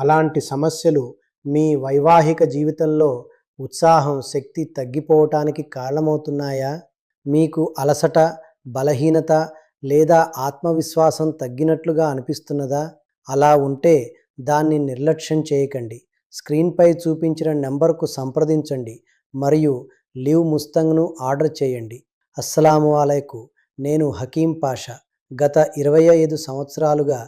అలాంటి సమస్యలు మీ వైవాహిక జీవితంలో ఉత్సాహం, శక్తి తగ్గిపోవటానికి కారణమవుతున్నాయా? మీకు అలసట, బలహీనత లేదా ఆత్మవిశ్వాసం తగ్గినట్లుగా అనిపిస్తున్నదా? అలా ఉంటే దాన్ని నిర్లక్ష్యం చేయకండి. స్క్రీన్‌పై చూపించిన నంబర్‌కు సంప్రదించండి మరియు లివ్ ముస్తంగ్‌ను ఆర్డర్ చేయండి. అస్సలాము అలైకుం. నేను హకీం పాషా. గత 25 సంవత్సరాలుగా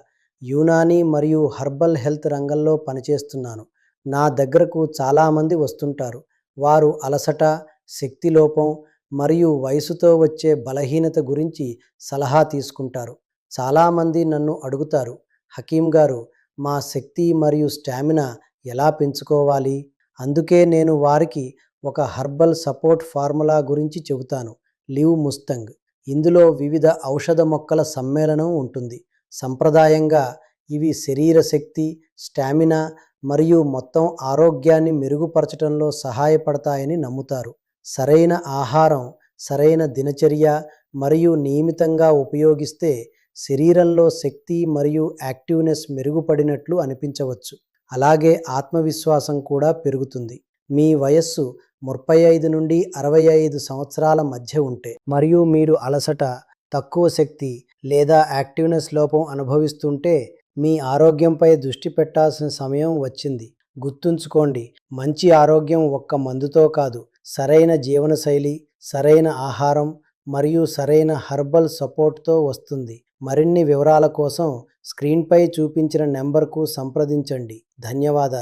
యునానీ మరియు హెర్బల్ హెల్త్ రంగంలో పనిచేస్తున్నాను. నా దగ్గరకు చాలామంది వస్తుంటారు. వారు అలసట, శక్తి లోపం మరియు వయసుతో వచ్చే బలహీనత గురించి సలహా తీసుకుంటారు. చాలామంది నన్ను అడుగుతారు, హకీం గారు, మా శక్తి మరియు స్టామినా ఎలా పెంచుకోవాలి? అందుకే నేను వారికి ఒక హెర్బల్ సపోర్ట్ ఫార్ములా గురించి చెబుతాను, లివ్ ముస్తంగ్. ఇందులో వివిధ ఔషధ మొక్కల సమ్మేళనం ఉంటుంది. సంప్రదాయంగా ఇవి శరీర శక్తి, స్టామినా మరియు మొత్తం ఆరోగ్యాన్ని మెరుగుపరచడంలో సహాయపడతాయని నమ్ముతారు. సరైన ఆహారం, సరైన దినచర్య మరియు నియమితంగా ఉపయోగిస్తే శరీరంలో శక్తి మరియు యాక్టివ్నెస్ మెరుగుపడినట్లు అనిపించవచ్చు. అలాగే ఆత్మవిశ్వాసం కూడా పెరుగుతుంది. మీ వయస్సు 35 నుండి 65 సంవత్సరాల మధ్య ఉంటే మరియు మీరు అలసట, తక్కువ శక్తి లేదా యాక్టివ్నెస్ లోపం అనుభవిస్తుంటే మీ ఆరోగ్యంపై దృష్టి పెట్టాల్సిన సమయం వచ్చింది. గుర్తుంచుకోండి, మంచి ఆరోగ్యం ఒక్క మందుతో కాదు, సరైన జీవనశైలి, సరైన ఆహారం మరియు సరైన హెర్బల్ సపోర్ట్తో వస్తుంది. మరిన్ని వివరాల కోసం స్క్రీన్పై చూపించిన నెంబర్కు సంప్రదించండి. ధన్యవాదాలు.